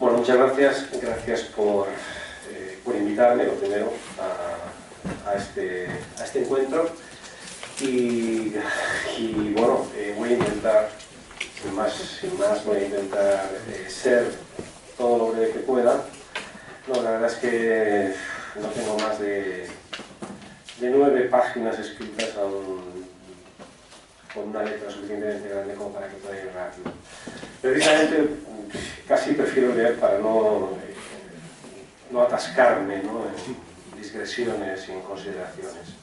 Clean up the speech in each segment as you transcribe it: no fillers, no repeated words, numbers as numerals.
Bueno, muchas gracias. Gracias por invitarme, lo primero, a este encuentro. Y bueno, voy a intentar, sin más, voy a intentar ser todo lo breve que pueda. No, la verdad es que no tengo más de 9 páginas escritas con una letra suficientemente grande como para que pueda ir rápido. Precisamente casi prefiero leer para no atascarme, ¿no?, en digresiones y en consideraciones.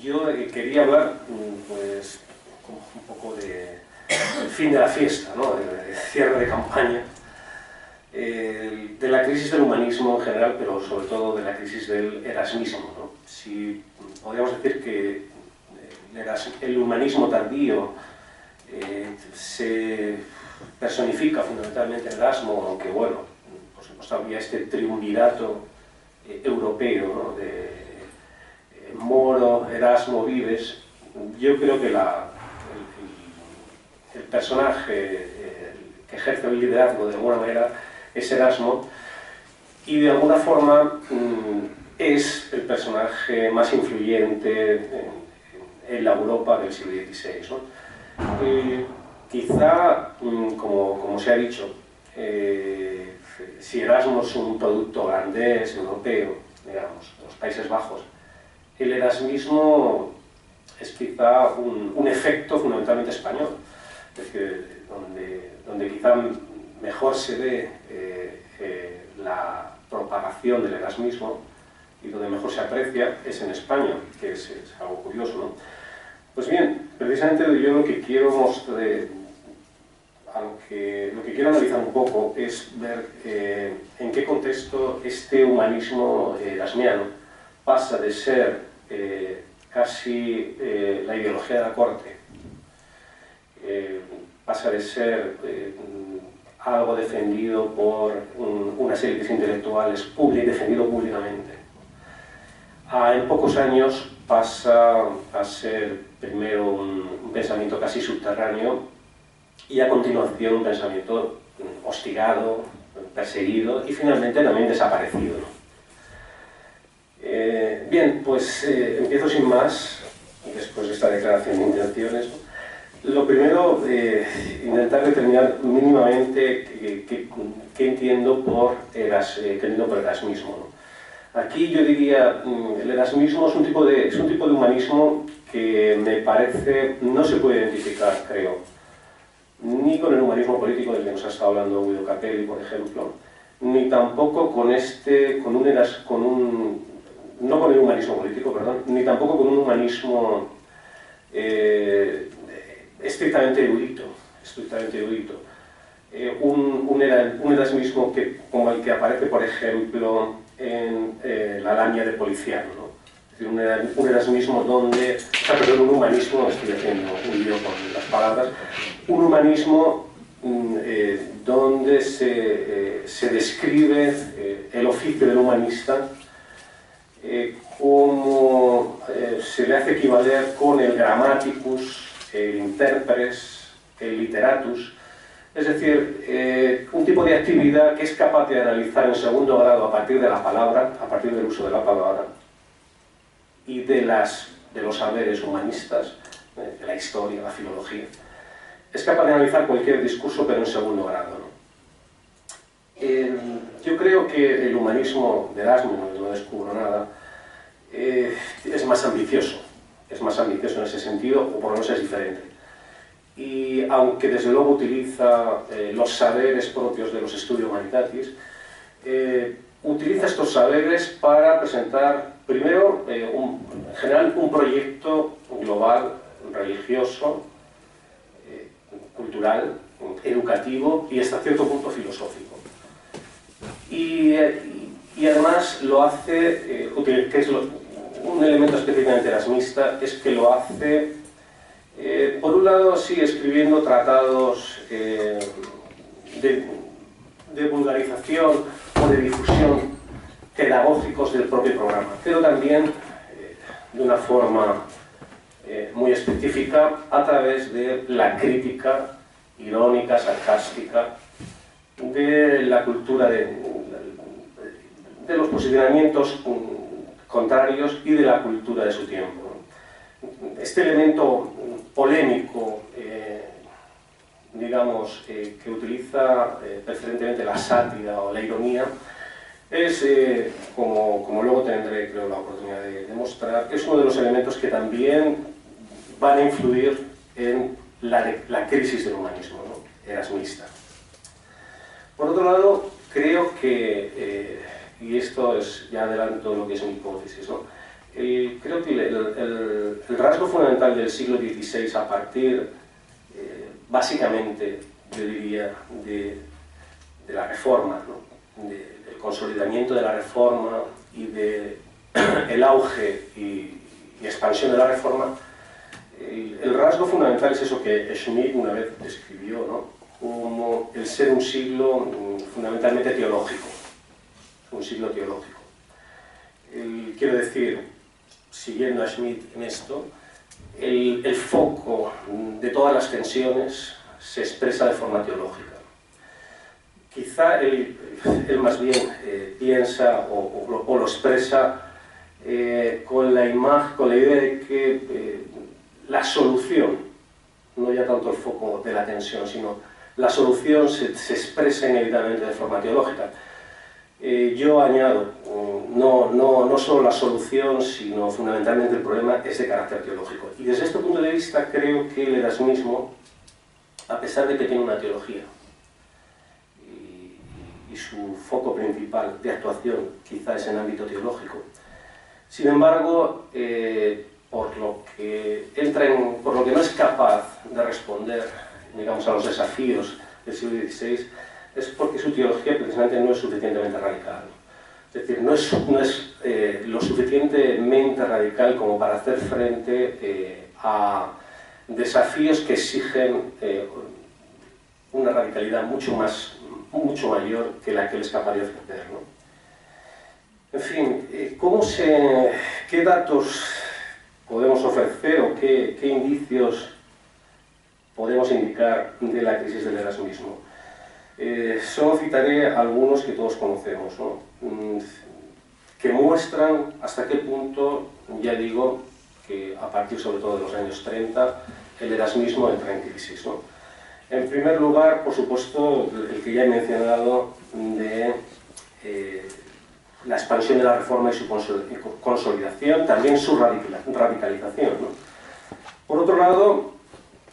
Yo quería hablar pues como un poco del fin de la fiesta, ¿no?, del cierre de campaña, de la crisis del humanismo en general, pero sobre todo de la crisis del erasmismo, ¿no? Si podríamos decir que el humanismo tardío se personifica fundamentalmente en Erasmo, aunque bueno, por supuesto había este triunvirato europeo, ¿no?, de Moro, Erasmo, Vives. Yo creo que el personaje que ejerce el liderazgo de alguna manera es Erasmo, y de alguna forma es el personaje más influyente en la Europa del siglo XVI, ¿no? Quizá, como se ha dicho, si Erasmo es un producto holandés, europeo, digamos, de los Países Bajos, el erasmismo es quizá un efecto fundamentalmente español, es decir, donde quizá mejor se ve la propagación del erasmismo y donde mejor se aprecia es en España, que es algo curioso, ¿no? Pues bien, precisamente yo lo que quiero mostrar, lo que quiero analizar un poco es ver en qué contexto este humanismo erasmiano pasa de ser casi la ideología de la corte, pasa de ser algo defendido por unas élites intelectuales y defendido públicamente, en pocos años pasa a ser primero un pensamiento casi subterráneo y a continuación un pensamiento hostigado, perseguido y finalmente también desaparecido, ¿no? Bien, pues empiezo sin más, después de esta declaración de intenciones. Lo primero, intentar determinar mínimamente qué entiendo por erasmismo, ¿no? Aquí yo diría, el erasmismo es un tipo de humanismo que me parece no se puede identificar, creo, ni con el humanismo político del que nos ha estado hablando Guido Capelli, por ejemplo, ni tampoco no con el humanismo político, perdón, ni tampoco con un humanismo estrictamente erudito. Un erasmismo como el que aparece, por ejemplo, en la Lamia de Poliziano, ¿no? Es decir, un erasmismo donde, un humanismo, estoy haciendo un lío con las palabras, un humanismo donde se describe el oficio del humanista como se le hace equivaler con el grammaticus, el interpres, el literatus, es decir, un tipo de actividad que es capaz de analizar en segundo grado a partir de la palabra, a partir del uso de la palabra y de los saberes humanistas, de la historia, la filología. Es capaz de analizar cualquier discurso, pero en segundo grado, ¿no? Yo creo que el humanismo de Erasmo, no descubro nada, es más ambicioso en ese sentido, o por lo menos es diferente. Y aunque desde luego utiliza los saberes propios de los Studia Humanitatis, utiliza estos saberes para presentar, primero, en general, un proyecto global, religioso, cultural, educativo y hasta cierto punto filosófico. Y además lo hace, que es un elemento específicamente erasmista, es que lo hace, por un lado, sí, escribiendo tratados de vulgarización o de difusión pedagógicos del propio programa, pero también de una forma muy específica a través de la crítica irónica, sarcástica, de la cultura de los posicionamientos contrarios y de la cultura de su tiempo. Este elemento polémico, digamos, que utiliza preferentemente la sátira o la ironía, es, como luego tendré, creo, la oportunidad de demostrar, es uno de los elementos que también van a influir en la crisis del humanismo, ¿no?, erasmista. Por otro lado, creo que, y esto es, ya adelanto lo que es mi hipótesis, ¿no?, creo que el rasgo fundamental del siglo XVI, a partir, básicamente, yo diría, de la Reforma, ¿no?, del consolidamiento de la Reforma y del auge y expansión de la Reforma, el rasgo fundamental es eso que Schmitt una vez describió, ¿no?, como el ser un siglo fundamentalmente teológico, un siglo teológico. Quiero decir, siguiendo a Schmitt en esto, el foco de todas las tensiones se expresa de forma teológica. Quizá él más bien piensa o lo expresa con la idea de que la solución, no ya tanto el foco de la tensión, sino la solución se expresa inevitablemente de forma teológica. Yo añado, no solo la solución, sino fundamentalmente el problema es de carácter teológico. Y desde este punto de vista creo que el erasmismo, a pesar de que tiene una teología, y su foco principal de actuación quizá es en ámbito teológico, sin embargo, por lo que no es capaz de responder, digamos, a los desafíos del siglo XVI, es porque su teología precisamente no es suficientemente radical. Es decir, no es lo suficientemente radical como para hacer frente a desafíos que exigen una radicalidad mucho mayor que la que él es capaz de ofrecer, ¿no? En fin, ¿qué datos podemos ofrecer o qué indicios podemos indicar de la crisis del erasmismo? Solo citaré algunos que todos conocemos, ¿no?, que muestran hasta qué punto, ya digo, que a partir sobre todo de los años 30, el erasmismo entra en crisis, ¿no? En primer lugar, por supuesto, el que ya he mencionado de la expansión de la Reforma y su consolidación, también su radicalización, ¿no? Por otro lado,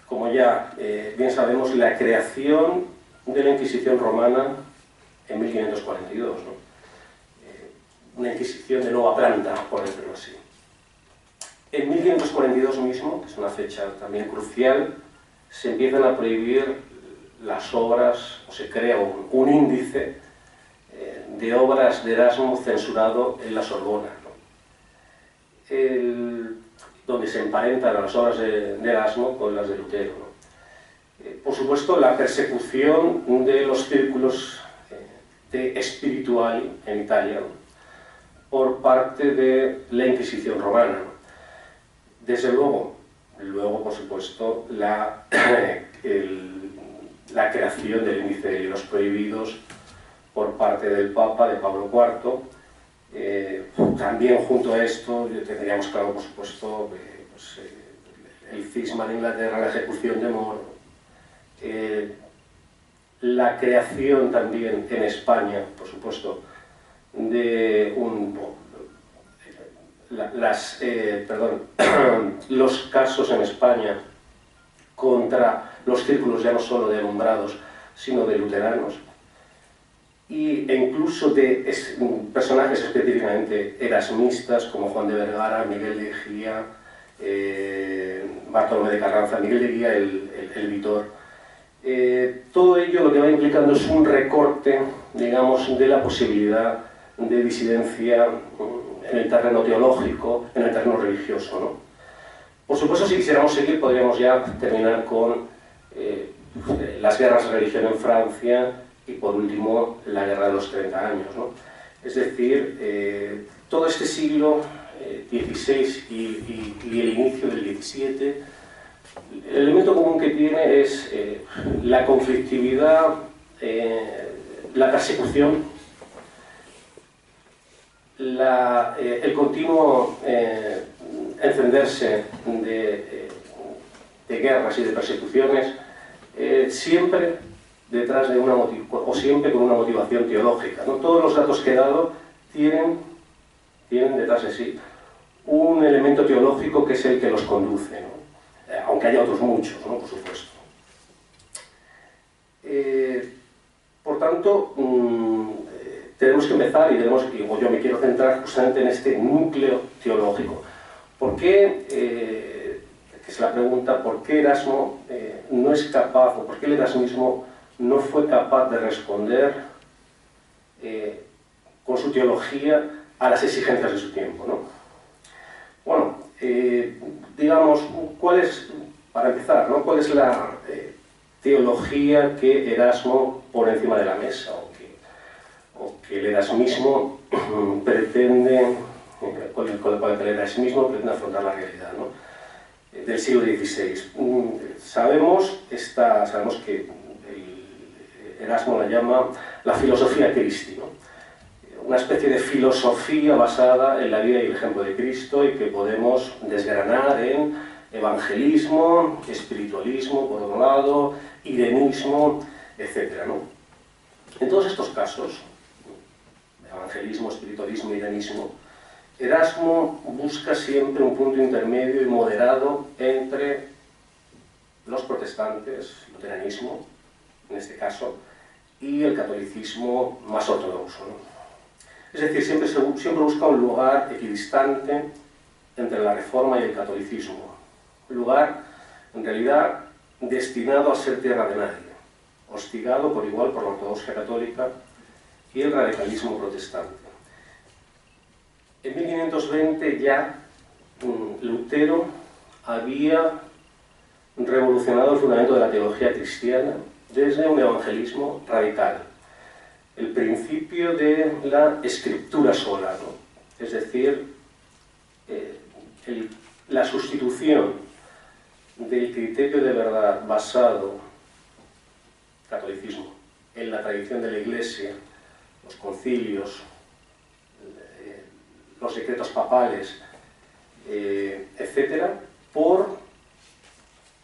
como ya bien sabemos, la creación de la Inquisición romana en 1542, ¿no? Una Inquisición de nueva planta, por decirlo así. En 1542 mismo, que es una fecha también crucial, se empiezan a prohibir las obras, o se crea un índice de obras de Erasmo censurado en la Sorbona, ¿no?, donde se emparentan las obras de Erasmo con las de Lutero, ¿no? Por supuesto, la persecución de los círculos de espiritual en Italia, ¿no?, por parte de la Inquisición romana, ¿no? Desde luego, por supuesto, la creación del índice de libros prohibidos por parte del Papa, de Pablo IV. También junto a esto tendríamos claro, por supuesto, el cisma en Inglaterra, la ejecución de Moro, la creación también en España, por supuesto, de los casos en España contra los círculos ya no solo de alumbrados, sino de luteranos, e incluso de personajes específicamente erasmistas como Juan de Vergara, Miguel de Egía, Bartolomé de Carranza, Miguel de Guía, el Vitor. Todo ello lo que va implicando es un recorte, digamos, de la posibilidad de disidencia en el terreno teológico, en el terreno religioso, ¿no? Por supuesto, si quisiéramos seguir, podríamos ya terminar con las guerras de religión en Francia y, por último, la guerra de los 30 años, ¿no? Es decir, todo este siglo XVI y el inicio del XVII El elemento común que tiene es la conflictividad, la persecución, el continuo encenderse de guerras y de persecuciones, siempre detrás de siempre con una motivación teológica, ¿no? Todos los datos que he dado tienen detrás de sí un elemento teológico que es el que los conduce, ¿no? Aunque haya otros muchos, ¿no? Por supuesto. Por tanto, tenemos que empezar y yo me quiero centrar justamente en este núcleo teológico. ¿Por qué, que es la pregunta, por qué Erasmo no es capaz, o por qué el erasmismo no fue capaz de responder con su teología a las exigencias de su tiempo, ¿no? Bueno, digamos, para empezar, ¿no? ¿Cuál es la teología que Erasmo pone encima de la mesa, o que el erasmismo pretende, con el erasmismo pretende afrontar la realidad, ¿no? Del siglo XVI? Sabemos que Erasmo la llama la filosofía Christi, ¿no? Una especie de filosofía basada en la vida y el ejemplo de Cristo, y que podemos desgranar en evangelismo, espiritualismo, por otro lado, irenismo, etc., ¿no? En todos estos casos, evangelismo, espiritualismo, irenismo, Erasmo busca siempre un punto intermedio y moderado entre los protestantes, luteranismo, en este caso, y el catolicismo más ortodoxo, ¿no? Es decir, siempre busca un lugar equidistante entre la Reforma y el catolicismo. Un lugar, en realidad, destinado a ser tierra de nadie, hostigado por igual por la ortodoxia católica y el radicalismo protestante. En 1520 ya Lutero había revolucionado el fundamento de la teología cristiana desde un evangelismo radical. El principio de la escritura sola, ¿no? Es decir, la sustitución del criterio de verdad basado, catolicismo, en la tradición de la Iglesia, los concilios, los decretos papales, etc., por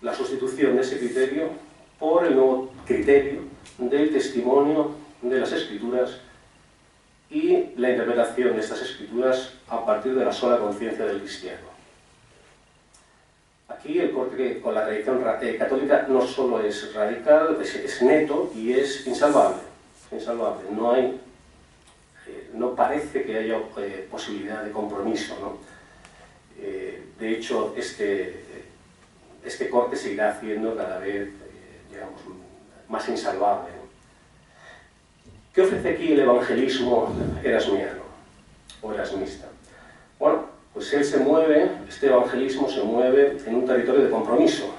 la sustitución de ese criterio por el nuevo criterio del testimonio de las Escrituras y la interpretación de estas Escrituras a partir de la sola conciencia del cristiano. Aquí el corte con la tradición católica no solo es radical, es neto y es insalvable. No parece que haya posibilidad de compromiso, ¿no? De hecho, este corte se irá haciendo cada vez digamos, más insalvable, ¿no? ¿Qué ofrece aquí el evangelismo erasmiano o erasmista? Bueno, pues este evangelismo se mueve en un territorio de compromiso,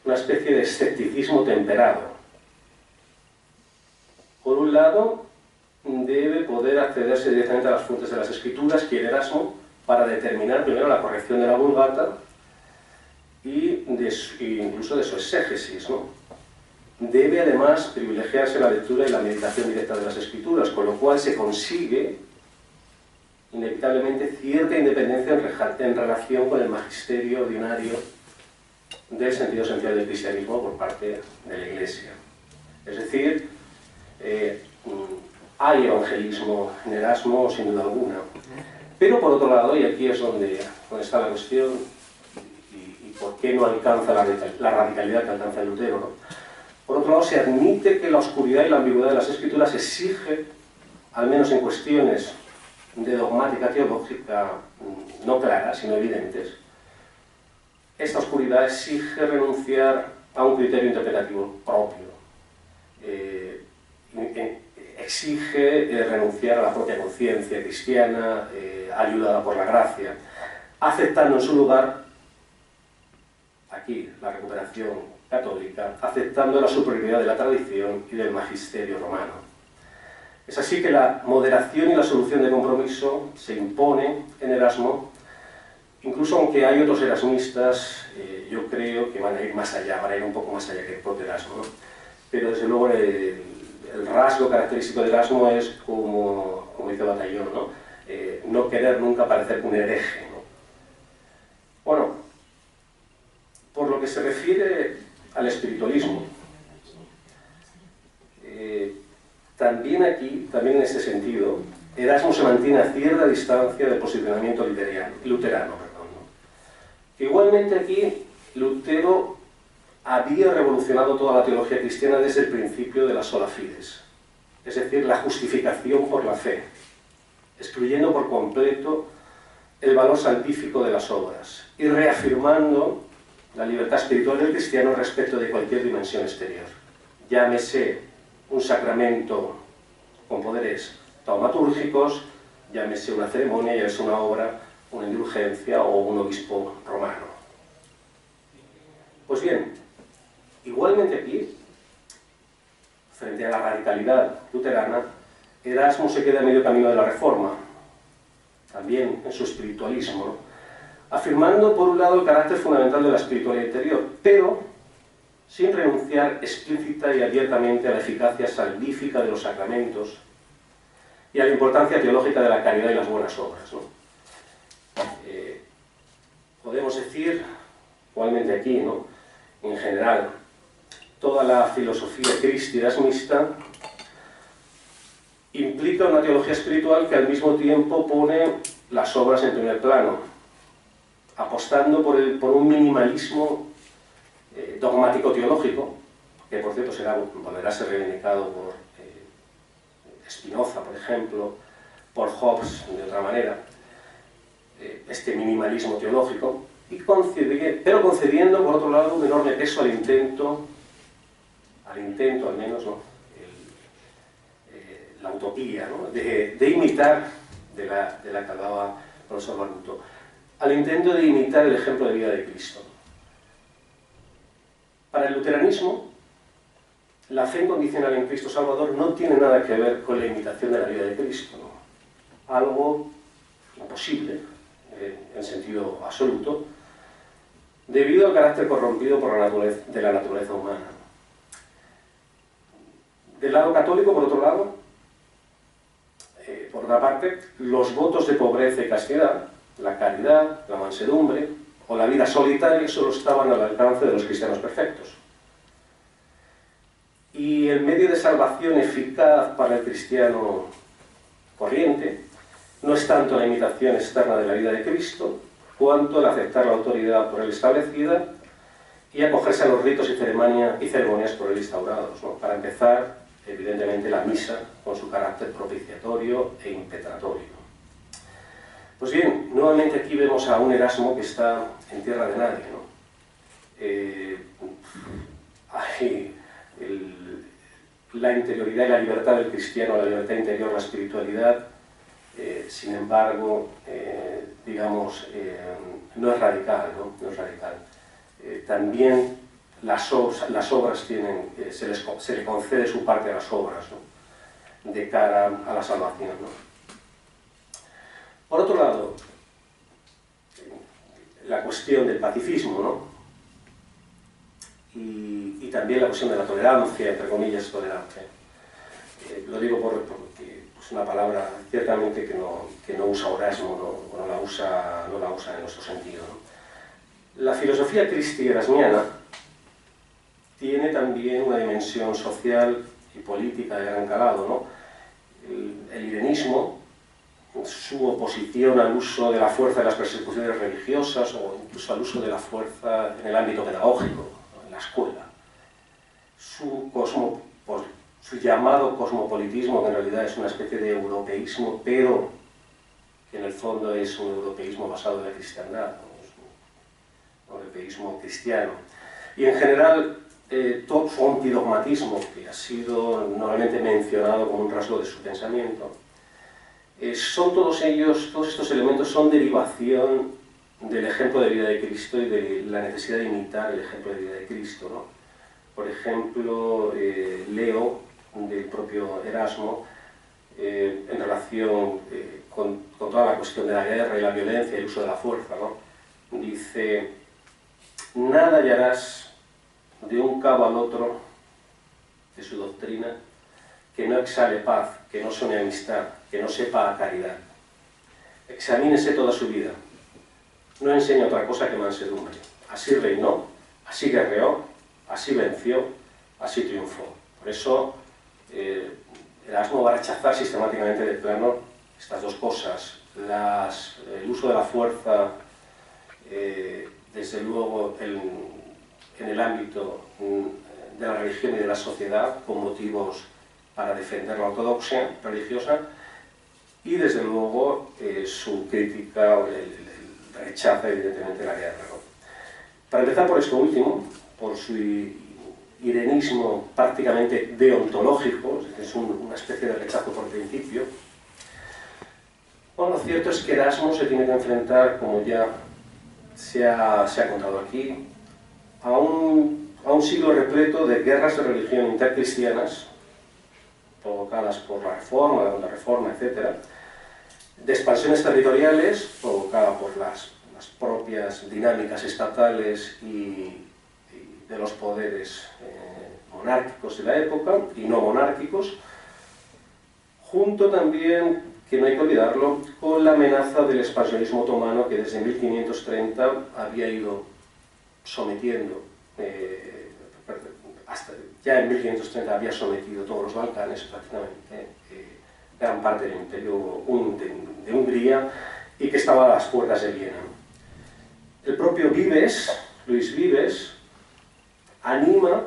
una especie de escepticismo temperado. Por un lado, debe poder accederse directamente a las fuentes de las Escrituras, quiere Erasmo, para determinar primero la corrección de la Vulgata y incluso de su exégesis, ¿no? Debe además privilegiarse la lectura y la meditación directa de las Escrituras, con lo cual se consigue inevitablemente cierta independencia en relación con el magisterio ordinario del sentido esencial del cristianismo por parte de la Iglesia. Es decir, hay evangelismo en Erasmo sin duda alguna, pero por otro lado, y aquí es donde está la cuestión, y por qué no alcanza la radicalidad que alcanza Lutero, ¿no? Por otro lado, se admite que la oscuridad y la ambigüedad de las Escrituras exige, al menos en cuestiones de dogmática teológica no claras, sino evidentes, esta oscuridad exige renunciar a un criterio interpretativo propio, exige renunciar a la propia conciencia cristiana, ayudada por la gracia, aceptando en su lugar, aquí, la recuperación católica, aceptando la superioridad de la tradición y del magisterio romano. Es así que la moderación y la solución de compromiso se impone en Erasmo Incluso aunque hay otros erasmistas, yo creo que van a ir más allá, van a ir un poco más allá que el propio Erasmo, ¿no? Pero desde luego el rasgo característico de Erasmo es, como dice Batallón, ¿no? No querer nunca parecer un hereje, ¿no? Bueno, por lo que se refiere al espiritualismo, también en este sentido, Erasmo se mantiene a cierta distancia del posicionamiento luterano. Igualmente aquí, Lutero había revolucionado toda la teología cristiana desde el principio de la sola fides, es decir, la justificación por la fe, excluyendo por completo el valor salvífico de las obras y reafirmando la libertad espiritual del cristiano respecto de cualquier dimensión exterior. Llámese un sacramento con poderes taumatúrgicos, llámese una ceremonia, llámese una obra, una indulgencia o un obispo romano. Pues bien, igualmente aquí, frente a la radicalidad luterana, Erasmo se queda a medio camino de la Reforma, también en su espiritualismo, ¿no? Afirmando por un lado el carácter fundamental de la espiritualidad interior, pero sin renunciar explícita y abiertamente a la eficacia salvífica de los sacramentos y a la importancia teológica de la caridad y las buenas obras, ¿no? Podemos decir, igualmente aquí, ¿no?, en general, toda la filosofía cristi-erasmista implica una teología espiritual que al mismo tiempo pone las obras en primer plano, apostando por un minimalismo dogmático teológico, que por cierto volverá a ser reivindicado por Spinoza, por ejemplo, por Hobbes de otra manera, este minimalismo teológico, pero concediendo por otro lado un enorme peso al intento al menos, ¿no?, la utopía, ¿no?, de imitar, de la que hablaba el profesor Barbuto, al intento de imitar el ejemplo de vida de Cristo. Para el luteranismo, la fe incondicional en Cristo Salvador no tiene nada que ver con la imitación de la vida de Cristo, ¿no? Algo imposible, en sentido absoluto, debido al carácter corrompido de la naturaleza humana. Del lado católico, por otro lado, por otra parte, los votos de pobreza y castidad, la caridad, la mansedumbre o la vida solitaria solo estaban al alcance de los cristianos perfectos. Y el medio de salvación eficaz para el cristiano corriente no es tanto la imitación externa de la vida de Cristo, cuanto el aceptar la autoridad por él establecida y acogerse a los ritos y ceremonias por él instaurados, ¿no? Para empezar, evidentemente, la misa con su carácter propiciatorio e impetratorio. Pues bien, nuevamente aquí vemos a un Erasmo que está en tierra de nadie, ¿no? La interioridad y la libertad del cristiano, la libertad interior, la espiritualidad, sin embargo, digamos, no es radical, ¿no? No es radical. También las obras tienen, se le concede su parte a las obras, ¿no?, de cara a la salvación, ¿no? Por otro lado, la cuestión del pacifismo, ¿no?, y también la cuestión de la tolerancia, entre comillas, tolerancia. Lo digo porque es una palabra ciertamente que no usa Erasmo, no la usa en nuestro sentido, ¿no? La filosofía cristi-erasmiana tiene también una dimensión social y política de gran calado, ¿no? El irenismo, su oposición al uso de la fuerza en las persecuciones religiosas o incluso al uso de la fuerza en el ámbito pedagógico, en la escuela, su llamado cosmopolitismo, que en realidad es una especie de europeísmo, pero que en el fondo es un europeísmo basado en la cristiandad, ¿no? Es un europeísmo cristiano. Y en general, todo su antidogmatismo, que ha sido normalmente mencionado como un rasgo de su pensamiento, todos estos elementos son derivación del ejemplo de vida de Cristo y de la necesidad de imitar el ejemplo de vida de Cristo, ¿no? Por ejemplo, leo del propio Erasmo en relación con toda la cuestión de la guerra y la violencia y el uso de la fuerza, ¿no? dice: nada hallarás de un cabo al otro de su doctrina que no exhale paz, que no suene amistad, que no sepa a caridad. Examínese toda su vida. No enseña otra cosa que mansedumbre. Así reinó, así guerreó, así venció, así triunfó. Por eso Erasmo va a rechazar sistemáticamente de plano estas dos cosas. El uso de la fuerza, desde luego en el ámbito de la religión y de la sociedad, con motivos para defender la ortodoxia religiosa, y desde luego su crítica o el rechazo evidentemente de la guerra, ¿no? Para empezar por esto último, por su irenismo prácticamente deontológico, es una especie de rechazo por principio. Bueno, lo cierto es que Erasmo se tiene que enfrentar, como ya se ha contado aquí, a un siglo repleto de guerras de religión intercristianas, provocadas por la Reforma, etc., de expansiones territoriales, provocadas por las propias dinámicas estatales y de los poderes monárquicos de la época y no monárquicos, junto también, que no hay que olvidarlo, con la amenaza del expansionismo otomano que desde 1530 había ido sometiendo, hasta ya en 1530 había sometido todos los Balcanes prácticamente, gran parte del imperio de Hungría, y que estaba a las puertas de Viena. El propio Luis Vives, anima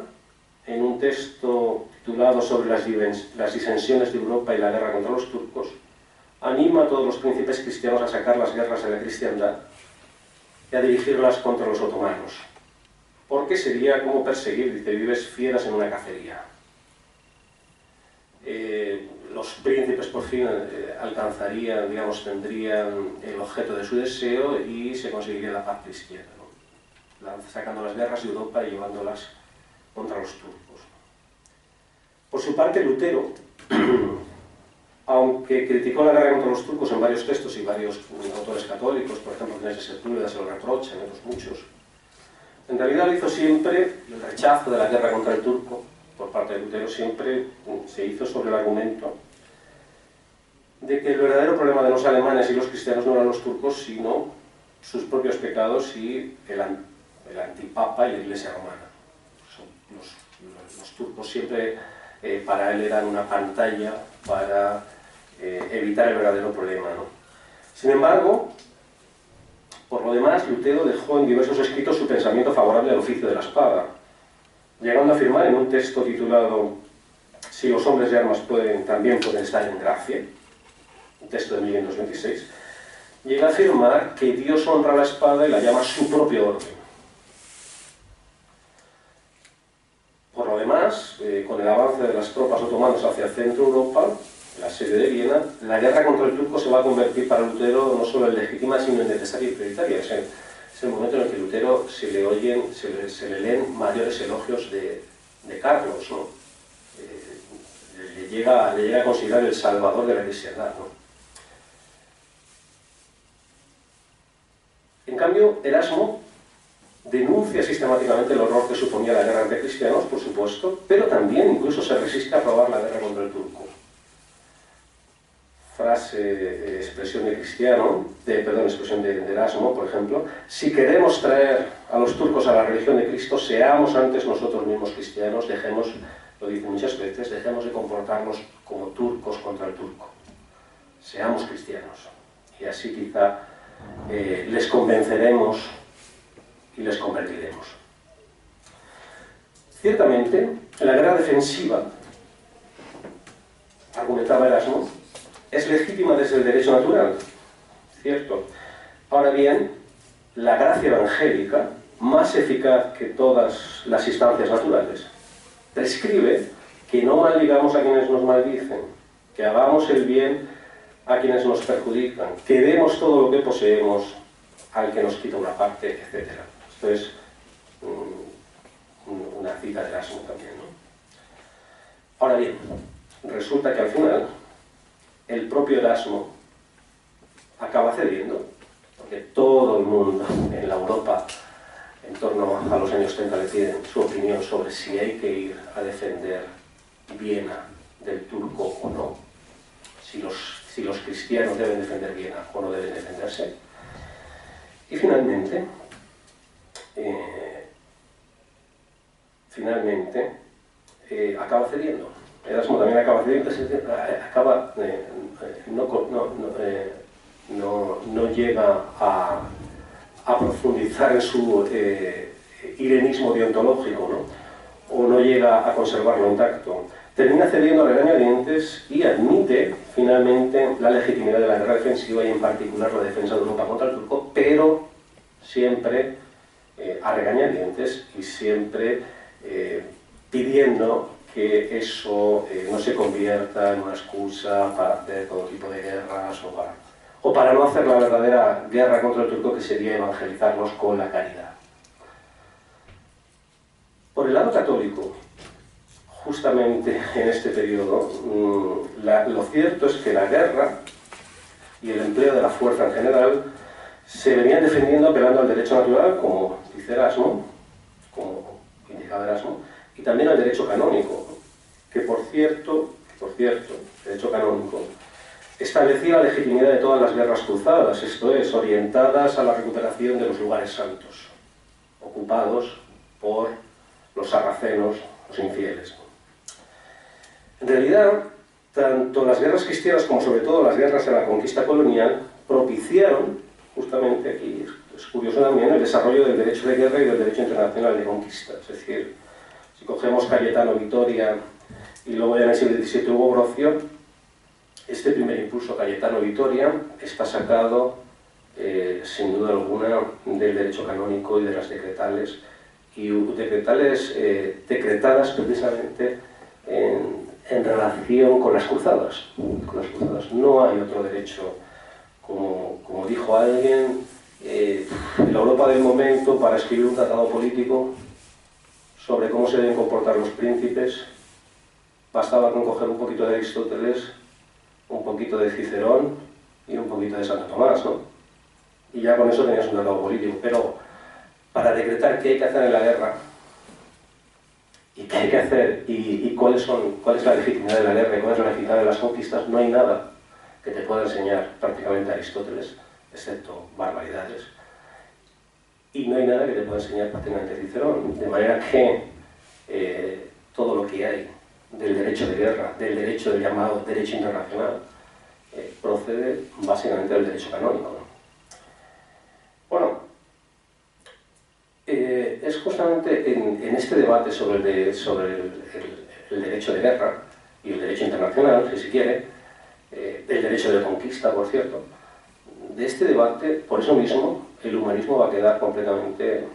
en un texto titulado sobre las disensiones de Europa y la guerra contra los turcos, anima a todos los príncipes cristianos a sacar las guerras de la cristiandad y a dirigirlas contra los otomanos, porque sería como perseguir, dice Vives, fieras en una cacería. Los príncipes por fin alcanzarían, digamos, tendrían el objeto de su deseo y se conseguiría la paz cristiana, ¿no? Sacando las guerras de Europa y llevándolas contra los turcos. Por su parte, Lutero, aunque criticó la guerra contra los turcos en varios textos y varios autores católicos, por ejemplo, Ginés de Sepúlveda se lo reprochan, y otros muchos, en realidad lo hizo siempre, el rechazo de la guerra contra el turco, por parte de Lutero, siempre se hizo sobre el argumento de que el verdadero problema de los alemanes y los cristianos no eran los turcos, sino sus propios pecados y el antipapa y la Iglesia romana. Los turcos siempre para él eran una pantalla para evitar el verdadero problema, ¿no? Sin embargo, por lo demás, Lutero dejó en diversos escritos su pensamiento favorable al oficio de la espada, llegando a afirmar en un texto titulado Si los hombres de armas también pueden estar en gracia, un texto de 1526, llega a afirmar que Dios honra la espada y la llama su propio orden. Por lo demás, con el avance de las tropas otomanas hacia Centro Europa, la sede de Viena, la guerra contra el turco se va a convertir para Lutero no solo en legítima, sino en necesaria y prioritaria. Es el momento en el que Lutero se le leen mayores elogios de Carlos, ¿no? Le llega a considerar el salvador de la cristiandad, ¿no? En cambio, Erasmo denuncia sistemáticamente el horror que suponía la guerra entre cristianos, por supuesto, pero también incluso se resiste a aprobar la guerra contra el turco. Expresión de Erasmo, por ejemplo: si queremos traer a los turcos a la religión de Cristo, seamos antes nosotros mismos cristianos, lo dice muchas veces, dejemos de comportarnos como turcos contra el turco. Seamos cristianos. Y así quizá les convenceremos y les convertiremos. Ciertamente, la guerra defensiva, argumentaba Erasmo, es legítima desde el derecho natural, ¿cierto? Ahora bien, la gracia evangélica, más eficaz que todas las instancias naturales, prescribe que no maldigamos a quienes nos maldicen, que hagamos el bien a quienes nos perjudican, que demos todo lo que poseemos al que nos quita una parte, etc. Esto es una cita de Erasmo también, ¿no? Ahora bien, resulta que al final el propio Erasmo acaba cediendo, porque todo el mundo en la Europa en torno a los años 30 le piden su opinión sobre si hay que ir a defender Viena del turco o no, si los cristianos deben defender Viena o no deben defenderse. Y finalmente, acaba cediendo. Erasmo también acaba cediendo, no llega a profundizar en su irenismo deontológico, ¿no? O no llega a conservarlo intacto. Termina cediendo a regañadientes y admite finalmente la legitimidad de la guerra defensiva y en particular la defensa de Europa contra el turco, pero siempre a regañadientes y siempre pidiendo que eso no se convierta en una excusa para hacer todo tipo de guerras o para no hacer la verdadera guerra contra el turco, que sería evangelizarnos con la caridad. Por el lado católico, justamente en este periodo, lo cierto es que la guerra y el empleo de la fuerza en general se venían defendiendo apelando al derecho natural, como dice Erasmo, como indicaba Erasmo, y también al derecho canónico, que por cierto, el derecho canónico establecía la legitimidad de todas las guerras cruzadas, esto es, orientadas a la recuperación de los lugares santos, ocupados por los sarracenos, los infieles. En realidad, tanto las guerras cristianas como sobre todo las guerras de la conquista colonial propiciaron, justamente aquí es curioso también, el desarrollo del derecho de guerra y del derecho internacional de conquista. Es decir, si cogemos Cayetano Vitoria y luego ya en el siglo XVII Hugo Brocio, este primer impulso Cayetano Vitoria está sacado sin duda alguna del derecho canónico y de las decretales, y decretales decretadas precisamente en relación con las cruzadas. No hay otro derecho, como dijo alguien, en la Europa del momento, para escribir un tratado político sobre cómo se deben comportar los príncipes, bastaba con coger un poquito de Aristóteles, un poquito de Cicerón y un poquito de Santo Tomás, ¿no? Y ya con eso tenías un tratado político. Pero para decretar qué hay que hacer en la guerra, y qué hay que hacer, y cuál es la legitimidad de la guerra y cuál es la legitimidad de las conquistas, no hay nada que te pueda enseñar prácticamente Aristóteles, excepto barbaridades. Y no hay nada que te pueda enseñar prácticamente Cicerón. De manera que todo lo que hay del derecho de guerra, del derecho del llamado derecho internacional, procede básicamente del derecho canónico, ¿no? Bueno, es justamente en este debate sobre el derecho de guerra y el derecho internacional, si se quiere, el derecho de conquista, por cierto, de este debate, por eso mismo, el humanismo va a quedar completamente,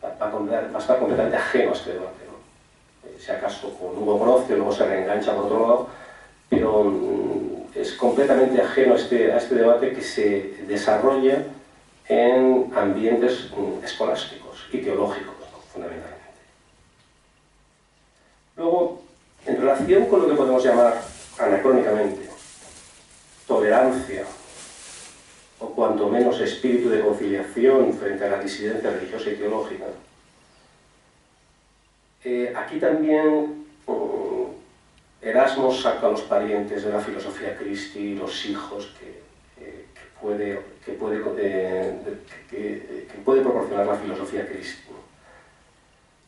va a estar completamente ajeno a este debate, ¿no? Si acaso con Hugo Brocio luego se reengancha por otro lado, pero es completamente ajeno a este debate que se desarrolla en ambientes escolásticos y teológicos, ¿no? Fundamentalmente. Luego, en relación con lo que podemos llamar anacrónicamente tolerancia, o cuanto menos espíritu de conciliación frente a la disidencia religiosa y teológica, aquí también Erasmo saca a los parientes de la filosofía Christi, los hijos que puede proporcionar la filosofía Christi.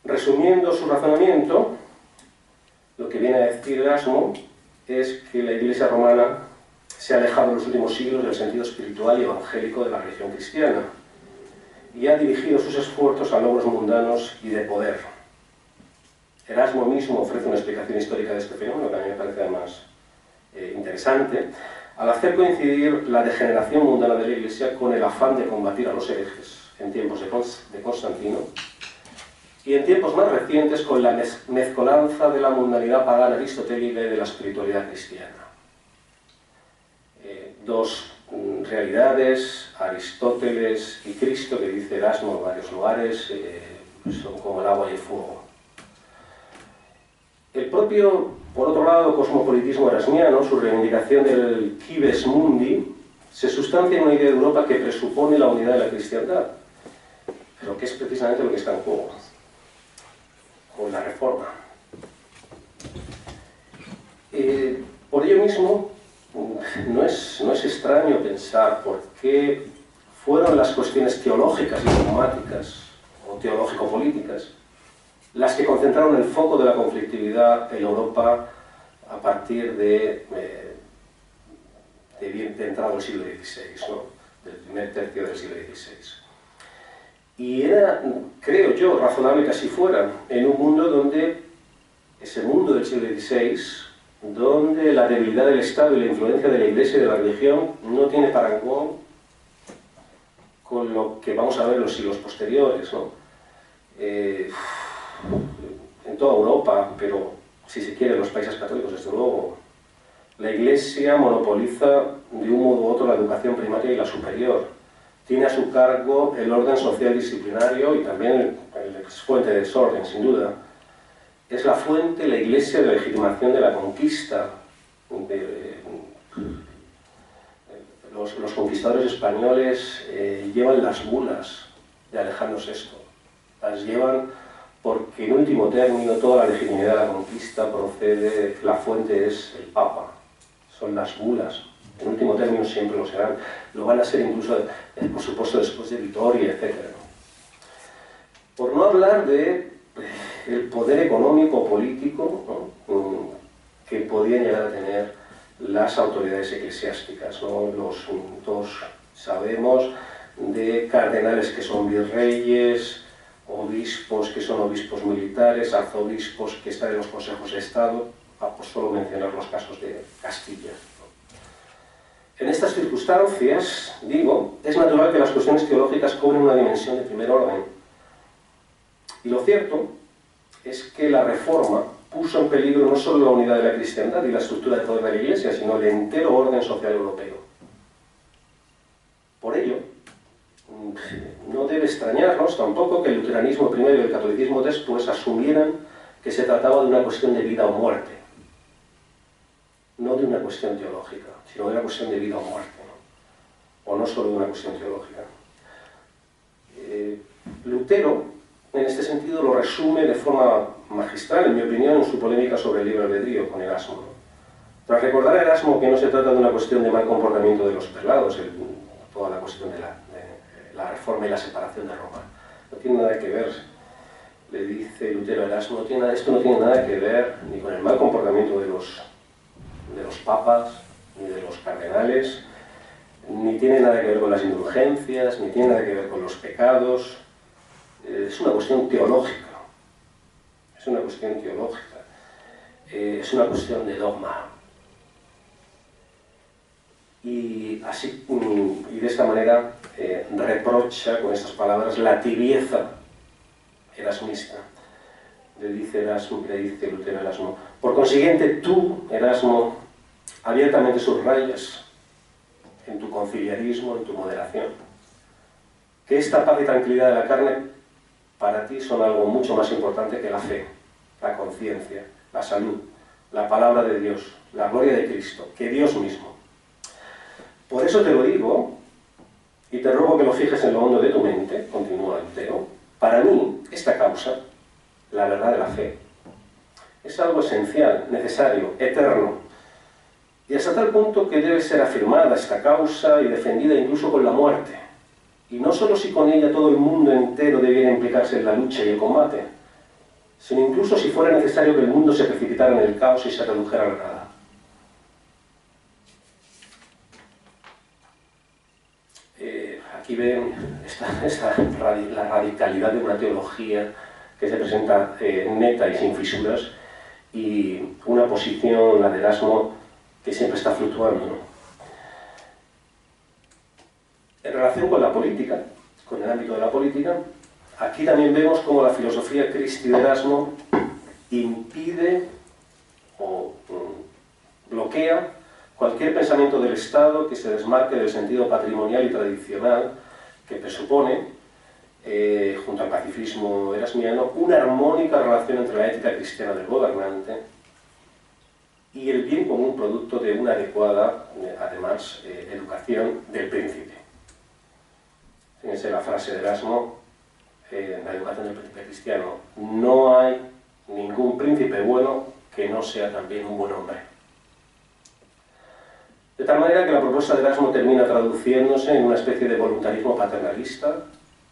Resumiendo su razonamiento, lo que viene a decir Erasmo es que la Iglesia romana se ha alejado en los últimos siglos del sentido espiritual y evangélico de la religión cristiana y ha dirigido sus esfuerzos a logros mundanos y de poder. Erasmo mismo ofrece una explicación histórica de este fenómeno, que a mí me parece además interesante, al hacer coincidir la degeneración mundana de la Iglesia con el afán de combatir a los herejes en tiempos de Constantino y en tiempos más recientes con la mezcolanza de la mundanidad pagana aristotélica y de la espiritualidad cristiana. Dos realidades, Aristóteles y Cristo, que dice Erasmo en varios lugares, son como el agua y el fuego. El propio, por otro lado, cosmopolitismo erasmiano, su reivindicación del cives mundi, se sustancia en una idea de Europa que presupone la unidad de la cristiandad, pero que es precisamente lo que está en juego con la Reforma. Por ello mismo, no es extraño pensar por qué fueron las cuestiones teológicas y dogmáticas o teológico-políticas las que concentraron el foco de la conflictividad en Europa a partir de entrado el siglo XVI, ¿no? Del primer tercio del siglo XVI. Y era, creo yo, razonable que así fuera, en un mundo donde, ese mundo del siglo XVI, donde la debilidad del Estado y la influencia de la Iglesia y de la religión no tiene parangón con lo que vamos a ver en los siglos posteriores, ¿no? En toda Europa, pero si se quiere en los países católicos, desde luego, la Iglesia monopoliza de un modo u otro la educación primaria y la superior. Tiene a su cargo el orden social disciplinario y también es fuente de desorden, sin duda. Es la fuente, la Iglesia, de legitimación de la conquista. Los conquistadores españoles llevan las bulas de Alejandro VI. Las llevan porque, en último término, toda la legitimidad de la conquista procede, la fuente es el Papa. Son las bulas. En último término siempre lo serán. Lo van a ser incluso, por supuesto, después de Vitoria, etc. Por no hablar de el poder económico político, ¿no? Que podían llegar a tener las autoridades eclesiásticas, ¿no? Todos sabemos de cardenales que son virreyes, obispos que son obispos militares, arzobispos que están en los consejos de Estado, por solo mencionar los casos de Castilla. En estas circunstancias, digo, es natural que las cuestiones teológicas cobren una dimensión de primer orden. Y lo cierto es que la Reforma puso en peligro no solo la unidad de la cristiandad y la estructura de poder de la Iglesia, sino el entero orden social europeo. Por ello, no debe extrañarnos tampoco que el luteranismo primero y el catolicismo después asumieran que se trataba de una cuestión de vida o muerte. No de una cuestión teológica, sino de una cuestión de vida o muerte, ¿no? O no solo de una cuestión teológica. Lutero, en este sentido, lo resume de forma magistral, en mi opinión, en su polémica sobre el libre albedrío con Erasmo, ¿no? Tras recordar a Erasmo que no se trata de una cuestión de mal comportamiento de los prelados, toda la cuestión de la reforma y la separación de Roma, no tiene nada que ver, le dice Lutero a Erasmo, esto no tiene nada que ver ni con el mal comportamiento de los papas, ni de los cardenales, ni tiene nada que ver con las indulgencias, ni tiene nada que ver con los pecados. Es una cuestión teológica. Es una cuestión teológica. Es una cuestión de dogma. Y de esta manera reprocha con estas palabras la tibieza erasmista. Le dice Lutero a Erasmo. Por consiguiente, tú, Erasmo, abiertamente subrayas en tu conciliarismo, en tu moderación, que esta paz y tranquilidad de la carne para ti son algo mucho más importante que la fe, la conciencia, la salud, la palabra de Dios, la gloria de Cristo, que Dios mismo. Por eso te lo digo, y te ruego que lo fijes en lo hondo de tu mente, continúa Lutero, para mí, esta causa, la verdad de la fe, es algo esencial, necesario, eterno, y hasta tal punto que debe ser afirmada esta causa y defendida incluso con la muerte. Y no solo si con ella todo el mundo entero debiera implicarse en la lucha y el combate, sino incluso si fuera necesario que el mundo se precipitara en el caos y se redujera a la nada. Aquí ven la radicalidad de una teología que se presenta neta y sin fisuras, y una posición, la de Erasmo, que siempre está fluctuando, ¿no? En relación con la política, con el ámbito de la política, aquí también vemos cómo la filosofía Christi de Erasmo impide o bloquea cualquier pensamiento del Estado que se desmarque del sentido patrimonial y tradicional que presupone, junto al pacifismo erasmiano, una armónica relación entre la ética cristiana del gobernante y el bien común producto de una adecuada, además, educación del príncipe. Fíjense la frase de Erasmo en la educación del príncipe cristiano: no hay ningún príncipe bueno que no sea también un buen hombre. De tal manera que la propuesta de Erasmo termina traduciéndose en una especie de voluntarismo paternalista,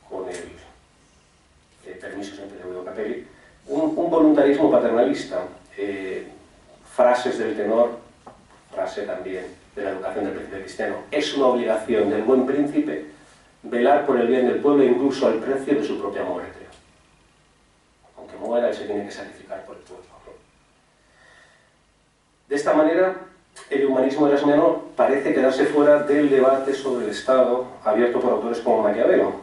con el permiso siempre de Guido Capelli, un voluntarismo paternalista, frases del tenor, frase también de la educación del príncipe cristiano: es una obligación del buen príncipe velar por el bien del pueblo incluso al precio de su propia muerte. Aunque muera, él se tiene que sacrificar por el pueblo. De esta manera, el humanismo erasmiano parece quedarse fuera del debate sobre el Estado abierto por autores como Maquiavelo,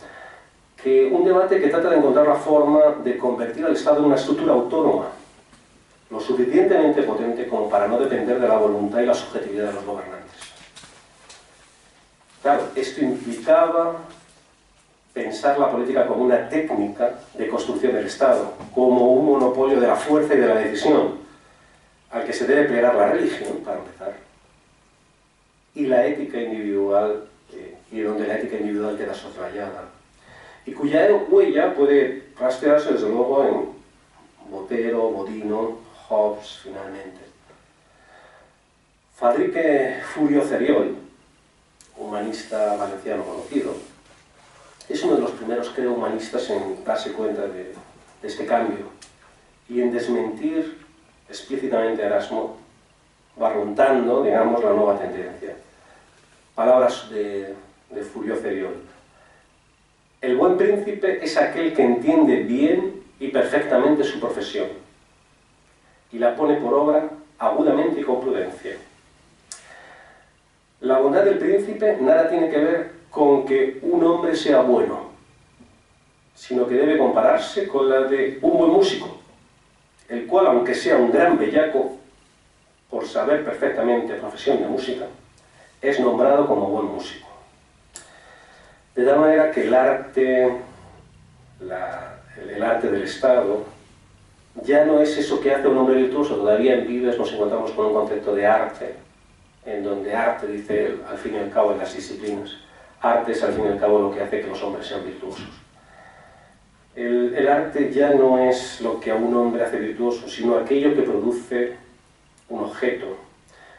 un debate que trata de encontrar la forma de convertir al Estado en una estructura autónoma, lo suficientemente potente como para no depender de la voluntad y la subjetividad de los gobernantes. Claro, esto implicaba pensar la política como una técnica de construcción del Estado, como un monopolio de la fuerza y de la decisión, al que se debe plegar la religión, para empezar, y la ética individual, y donde la ética individual queda soslayada, y cuya huella puede rastrearse desde luego en Botero, Bodino, Hobbes, finalmente. Fadrique Furio Ceriol, humanista valenciano conocido, es uno de los primeros, creo, humanistas en darse cuenta de este cambio y en desmentir explícitamente a Erasmo, barruntando, digamos, la nueva tendencia. Palabras de Furio Ceriol: el buen príncipe es aquel que entiende bien y perfectamente su profesión y la pone por obra agudamente y con prudencia. La bondad del príncipe nada tiene que ver con que un hombre sea bueno, sino que debe compararse con la de un buen músico, el cual, aunque sea un gran bellaco, por saber perfectamente profesión de música, es nombrado como buen músico. De tal manera que el arte del Estado ya no es eso que hace un hombre virtuoso. Todavía en Vives nos encontramos con un concepto de arte, en donde arte, dice él, al fin y al cabo, en las disciplinas, arte es al fin y al cabo lo que hace que los hombres sean virtuosos. El arte ya no es lo que a un hombre hace virtuoso, sino aquello que produce un objeto.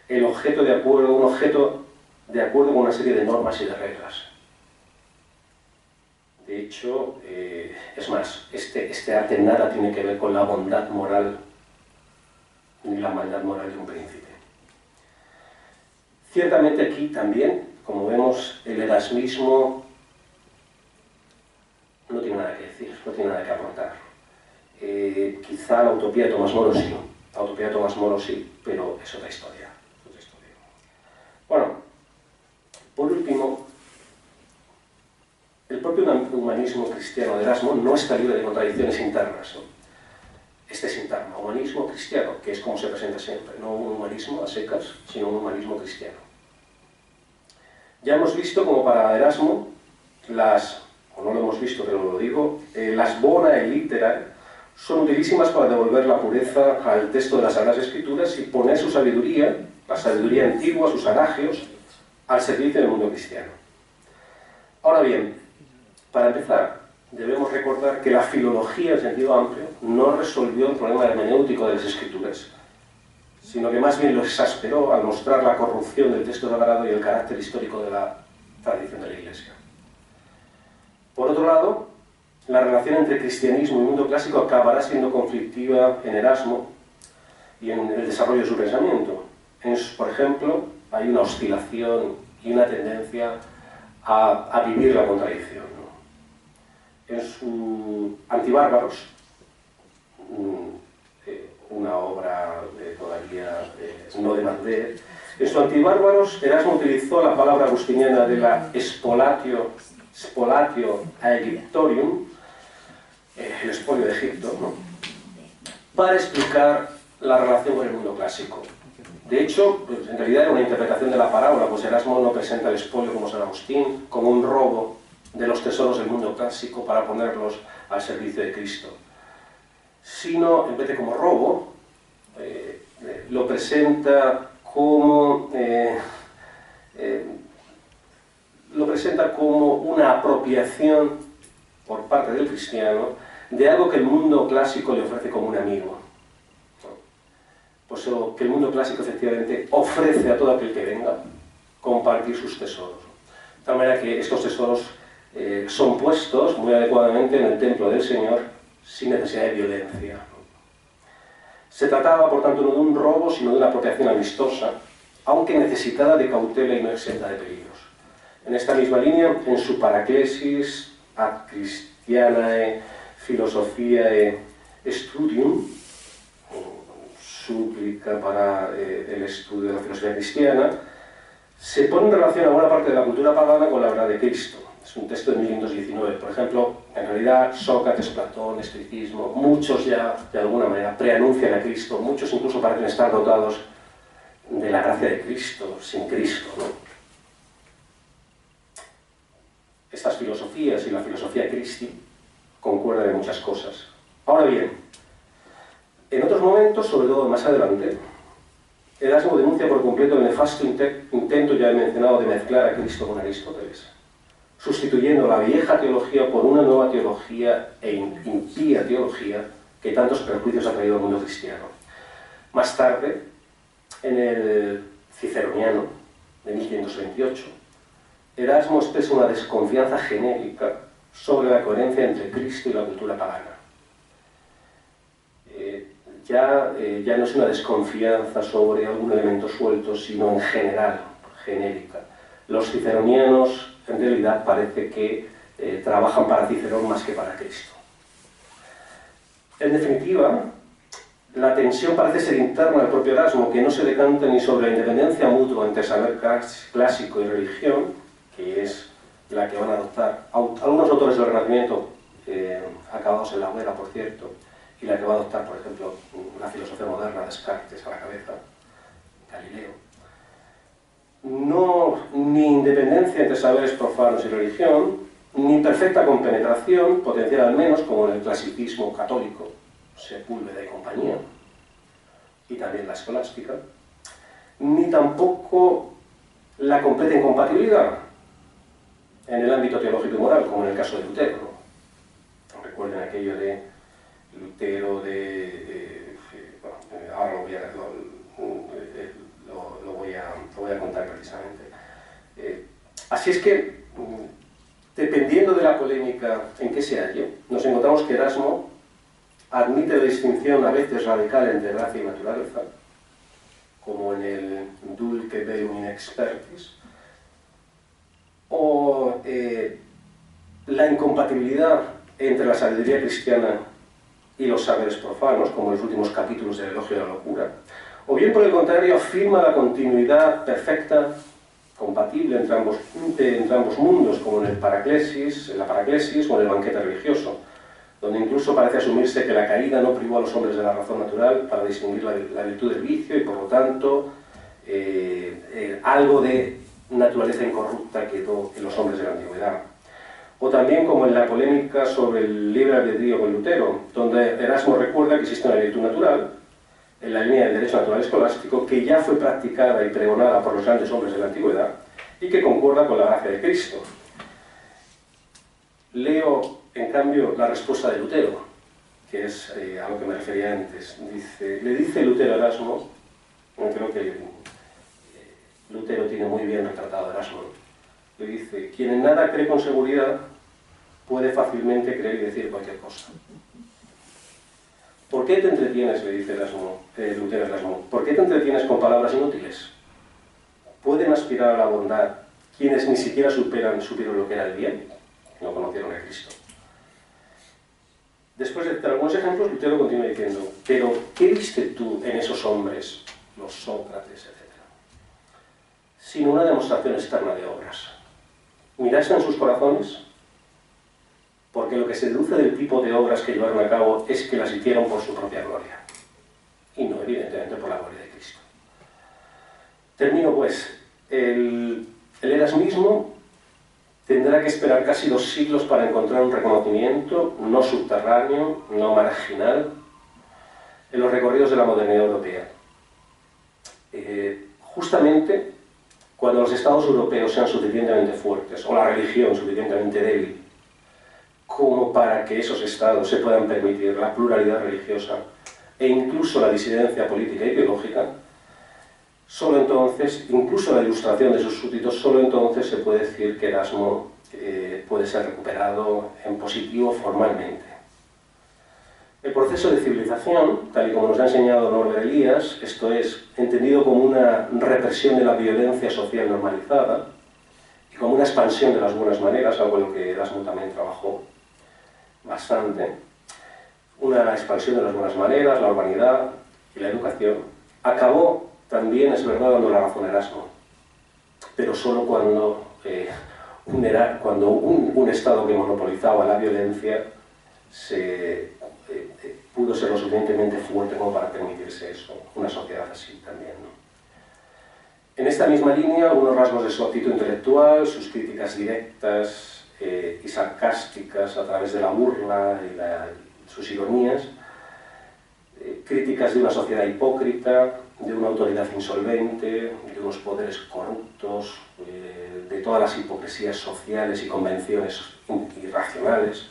Un objeto de acuerdo con una serie de normas y de reglas. De hecho, es más, este arte nada tiene que ver con la bondad moral ni la maldad moral de un príncipe. Ciertamente aquí también, como vemos, el erasmismo no tiene nada que decir, no tiene nada que aportar. Quizá la utopía de Tomás Moro sí, pero es otra historia. Bueno, por último, el propio humanismo cristiano de Erasmo no está libre de contradicciones internas, ¿no? Este es interno, humanismo cristiano, que es como se presenta siempre, no un humanismo a secas, sino un humanismo cristiano. Ya hemos visto como para Erasmo o no lo hemos visto, pero lo digo, las bona e literae son utilísimas para devolver la pureza al texto de las Sagradas Escrituras y poner su sabiduría, la sabiduría antigua, sus adagios, al servicio del mundo cristiano. Ahora bien, para empezar, debemos recordar que la filología en sentido amplio no resolvió el problema hermenéutico de las Escrituras, sino que más bien lo exasperó al mostrar la corrupción del texto sagrado y el carácter histórico de la tradición de la Iglesia. Por otro lado, la relación entre cristianismo y mundo clásico acabará siendo conflictiva en Erasmo y en el desarrollo de su pensamiento. Por ejemplo, hay una oscilación y una tendencia a vivir la contradicción, ¿no? En su Antibárbaros, una obra todavía no de Mander, en su Antibárbaros Erasmo utilizó la palabra agustiniana de la spolatio Aegyptorium, el expolio de Egipto, ¿no?, para explicar la relación con el mundo clásico. De hecho, en realidad era una interpretación de la parábola, pues Erasmo no presenta el expolio como San Agustín, como un robo de los tesoros del mundo clásico para ponerlos al servicio de Cristo, sino, en vez de como robo, lo presenta como una apropiación por parte del cristiano de algo que el mundo clásico le ofrece como un amigo. Pues que el mundo clásico efectivamente ofrece a todo aquel que venga compartir sus tesoros. De tal manera que estos tesoros son puestos muy adecuadamente en el templo del Señor sin necesidad de violencia. Se trataba, por tanto, no de un robo, sino de una apropiación amistosa, aunque necesitada de cautela y no exenta de peligros. En esta misma línea, en su Paraclesis ad Christianae Philosophiae Studium, súplica para el estudio de la filosofía cristiana, se pone en relación a buena parte de la cultura pagana con la verdad de Cristo. Es un texto de 1519. Por ejemplo, en realidad Sócrates, Platón, estoicismo, muchos ya de alguna manera preanuncian a Cristo, muchos incluso parecen estar dotados de la gracia de Cristo, sin Cristo, ¿no? Estas filosofías y la filosofía Christi concuerdan en muchas cosas. Ahora bien, en otros momentos, sobre todo más adelante, Erasmo denuncia por completo el nefasto intento ya mencionado de mezclar a Cristo con Aristóteles, sustituyendo la vieja teología por una nueva teología e impía teología que tantos perjuicios ha traído al mundo cristiano. Más tarde, en el Ciceroniano de 1528, Erasmo expresa una desconfianza genérica sobre la coherencia entre Cristo y la cultura pagana. Ya no es una desconfianza sobre algún elemento suelto, sino en general, genérica. Los ciceronianos, en realidad, parece que trabajan para Cicerón más que para Cristo. En definitiva, la tensión parece ser interna al propio Erasmo, que no se decanta ni sobre la independencia mutua entre saber clásico y religión, que es la que van a adoptar algunos autores del Renacimiento, acabados en la hoguera, por cierto, y la que va a adoptar, por ejemplo, la filosofía moderna, Descartes a la cabeza, Galileo. No, ni independencia entre saberes profanos y religión, ni perfecta compenetración, potencial al menos, como en el clasicismo católico, Sepúlveda y compañía, y también la escolástica, ni tampoco la completa incompatibilidad en el ámbito teológico y moral, como en el caso de Lutero, ¿no? Recuerden aquello de Lutero ahora lo voy a contar precisamente. Así es que, dependiendo de la polémica en que se halle, nos encontramos que Erasmo admite la distinción a veces radical entre gracia y naturaleza, como en el Dulce Deum in Expertis, o la incompatibilidad entre la sabiduría cristiana y los saberes profanos, como en los últimos capítulos del Elogio de la Locura, o bien por el contrario afirma la continuidad perfecta, compatible entre ambos mundos, como en la Paraclesis o en el Banquete Religioso, donde incluso parece asumirse que la caída no privó a los hombres de la razón natural para distinguir la virtud del vicio y por lo tanto algo de naturaleza incorrupta quedó en los hombres de la antigüedad. O también como en la polémica sobre el libre albedrío con Lutero, donde Erasmo recuerda que existe una virtud natural, en la línea del derecho natural escolástico, que ya fue practicada y pregonada por los grandes hombres de la antigüedad y que concuerda con la gracia de Cristo. Leo, en cambio, la respuesta de Lutero, que es a lo que me refería antes. Le dice Lutero a Erasmo, creo que Lutero tiene muy bien retratado a Erasmo, le dice: quien en nada cree con seguridad puede fácilmente creer y decir cualquier cosa. ¿Por qué te entretienes?, le dice Lutero a Erasmo. ¿Por qué te entretienes con palabras inútiles? ¿Pueden aspirar a la bondad quienes ni siquiera supieron lo que era el bien? No conocieron a Cristo. Después de dar algunos ejemplos, Lutero continúa diciendo: pero ¿qué viste tú en esos hombres, los Sócrates, etcétera? Sino una demostración externa de obras. ¿Miraste en sus corazones? Porque lo que se deduce del tipo de obras que llevaron a cabo es que las hicieron por su propia gloria, y no evidentemente por la gloria de Cristo. Termino pues. El erasmismo tendrá que esperar casi 2 siglos para encontrar un reconocimiento no subterráneo, no marginal, en los recorridos de la modernidad europea. justamente cuando los estados europeos sean suficientemente fuertes, o la religión suficientemente débil, como para que esos estados se puedan permitir la pluralidad religiosa e incluso la disidencia política y ideológica, solo entonces, incluso la ilustración de sus súbditos, solo entonces se puede decir que Erasmo puede ser recuperado en positivo formalmente. El proceso de civilización, tal y como nos ha enseñado Norbert Elias, esto es, entendido como una represión de la violencia social normalizada y como una expansión de las buenas maneras, algo en lo que Erasmo también trabajó bastante, una expansión de las buenas maneras, la urbanidad y la educación, acabó también, es verdad, dando la razón a Erasmo, pero solo cuando un Estado que monopolizaba la violencia pudo ser lo suficientemente fuerte como para permitirse eso, una sociedad así también, ¿no? En esta misma línea, unos rasgos de su actitud intelectual, sus críticas directas y sarcásticas a través de la burla y sus ironías, críticas de una sociedad hipócrita, de una autoridad insolvente, de unos poderes corruptos, de todas las hipocresías sociales y convenciones irracionales.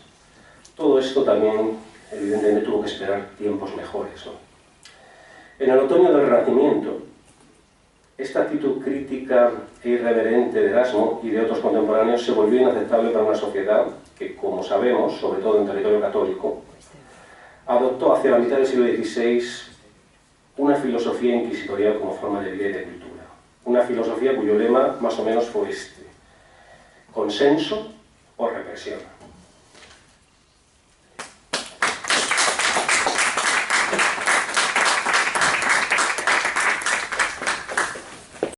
Todo esto también, evidentemente, tuvo que esperar tiempos mejores, ¿no? En el otoño del Renacimiento, esta actitud crítica e irreverente de Erasmo y de otros contemporáneos se volvió inaceptable para una sociedad que, como sabemos, sobre todo en territorio católico, adoptó hacia la mitad del siglo XVI una filosofía inquisitorial como forma de vida y de cultura. Una filosofía cuyo lema más o menos fue este: consenso o represión.